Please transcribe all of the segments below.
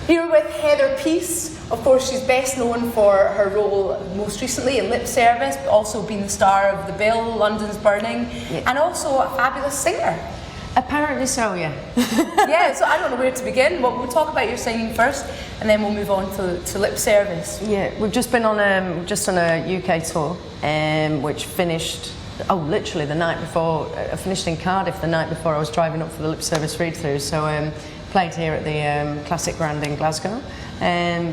Here with Heather Peace. Of course, she's best known for her role most recently in Lip Service, but also being the star of The Bill, London's Burning, and also a fabulous singer. Apparently so, yeah. Yeah, so I don't know where to begin. Well, we'll talk about your singing first, and then we'll move on to Lip Service. Yeah, we've just been on a UK tour, which finished, literally the night before. I finished in Cardiff the night before I was driving up for the Lip Service read-through. So played here at the Classic Grand in Glasgow.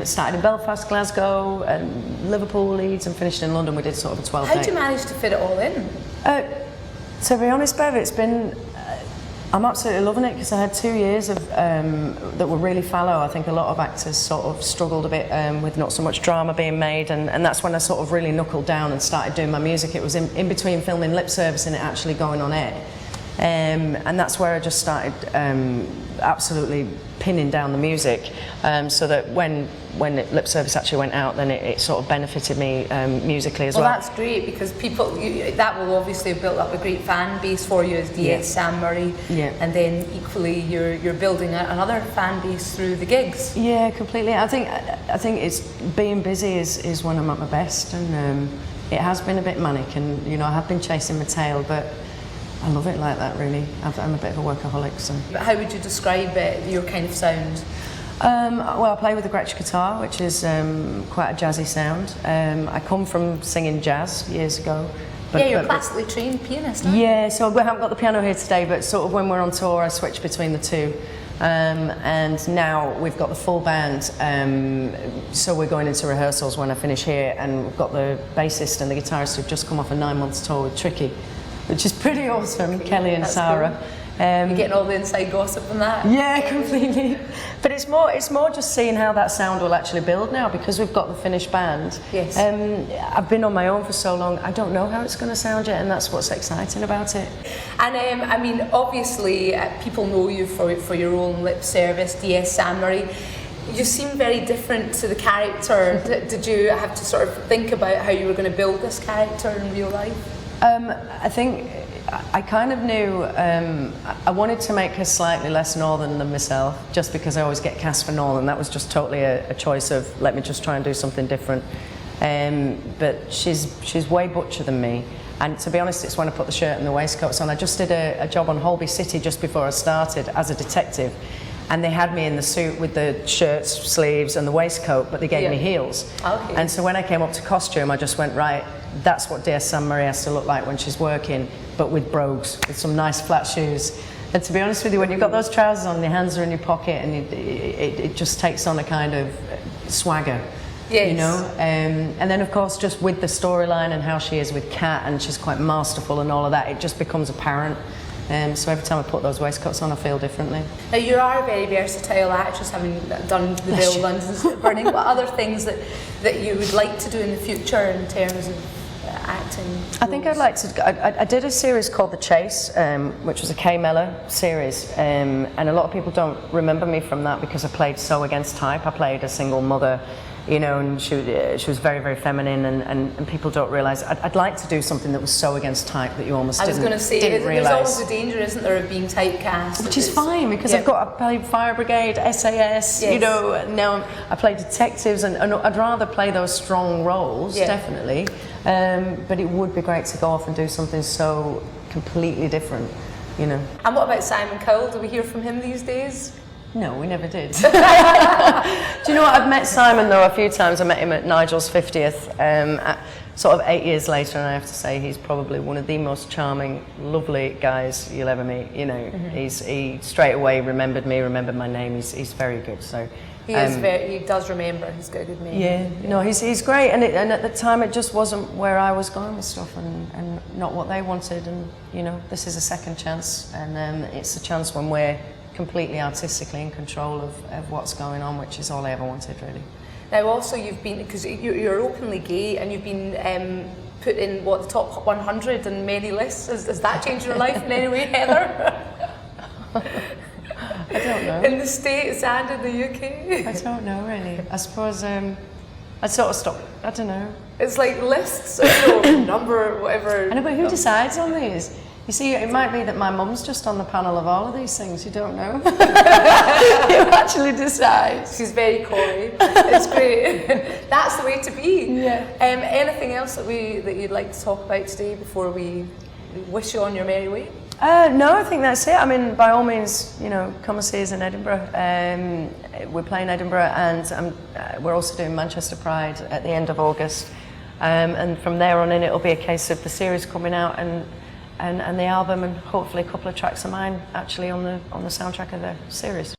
Started in Belfast, Glasgow, Liverpool, Leeds, and finished in London. We did sort of a 12-day. How did you manage to fit it all in? To be honest, Bev, it's been. I'm absolutely loving it because I had 2 years of that were really fallow. I think a lot of actors sort of struggled a bit with not so much drama being made, and that's when I sort of really knuckled down and started doing my music. It was in between filming Lip Service and it actually going on air, and that's where I just started absolutely pinning down the music, so that when Lip Service actually went out, then it sort of benefited me musically as well. Well, that's great because that will obviously have built up a great fan base for you as DS Sam Murray, and then equally you're building another fan base through the gigs. Yeah, completely. I think it's being busy is when I'm at my best, and it has been a bit manic, and I have been chasing my tail, but I love it like that, really. I'm a bit of a workaholic, so. How would you describe your kind of sound? Well, I play with the Gretsch guitar, which is quite a jazzy sound. I come from singing jazz years ago. But you're a classically trained pianist, aren't you? Yeah, so we haven't got the piano here today, but sort of when we're on tour, I switch between the two. And now we've got the full band, so we're going into rehearsals when I finish here, and we've got the bassist and the guitarist who've just come off a 9-month tour with Tricky, which is pretty awesome, Kelly and Sarah. Cool. You're getting all the inside gossip from that. Yeah, completely. But it's more just seeing how that sound will actually build now, because we've got the finished band. Yes. I've been on my own for so long, I don't know how it's going to sound yet, and that's what's exciting about it. And I mean, obviously, people know you for your own Lip Service, DS Sam Murray. You seem very different to the character. Did you have to sort of think about how you were going to build this character in real life? I think I kind of knew I wanted to make her slightly less northern than myself, just because I always get cast for northern. That was just totally a choice of let me just try and do something different. But she's way butcher than me. And to be honest, it's when I put the shirt and the waistcoats on. I just did a job on Holby City just before I started as a detective. And they had me in the suit with the shirts, sleeves and the waistcoat, but they gave me heels. Okay. And so when I came up to costume, I just went, right, that's what DS Sam Murray has to look like when she's working, but with brogues, with some nice flat shoes. And to be honest with you, when you've got those trousers on, your hands are in your pocket, and it just takes on a kind of swagger. Yes. And then of course just with the storyline and how she is with Kat, and she's quite masterful and all of that, it just becomes apparent. So every time I put those waistcoats on, I feel differently. Now, you are a very versatile actress, having done The Bill, London's Burning. What other things that you would like to do in the future in terms of acting roles? I think I'd like to. I did a series called The Chase, which was a Kay Mellor series, and a lot of people don't remember me from that because I played so against type. I played a single mother, and she was very, very feminine, and people don't realise. I'd like to do something that was so against type that you almost didn't realise. I was going to say, there's always a danger, isn't there, of being typecast? Which is fine, because I played Fire Brigade, SAS, now I play detectives, and I'd rather play those strong roles, definitely. But it would be great to go off and do something so completely different, And what about Simon Cowell? Do we hear from him these days? No, we never did. Do you know what? I've met Simon though a few times. I met him at Nigel's 50th, sort of 8 years later, and I have to say he's probably one of the most charming, lovely guys you'll ever meet. He straight away remembered me, remembered my name. He's very good. So he does remember. He's got a good name. Yeah, no, he's great. And at the time it just wasn't where I was going with stuff, and not what they wanted. And this is a second chance, and it's a chance when we're completely artistically in control of what's going on, which is all I ever wanted, really. Now also you've been, because you're openly gay, and you've been put in the top 100 in many lists. Has that changed your life in any way, Heather? I don't know. In the States and in the UK? I don't know, really. I suppose I sort of stopped, I don't know. It's like lists, number, whatever. I know, but who decides on these? You see, it might be that my mum's just on the panel of all of these things. You don't know. You actually decide. She's very coy. It's great. That's the way to be. Yeah. Anything else that you'd like to talk about today before we wish you on your merry way? No, I think that's it. I mean, by all means, you know, come and see us in Edinburgh. We're playing Edinburgh, and we're also doing Manchester Pride at the end of August. And from there on in, it'll be a case of the series coming out and the album, and hopefully a couple of tracks of mine actually on the soundtrack of the series.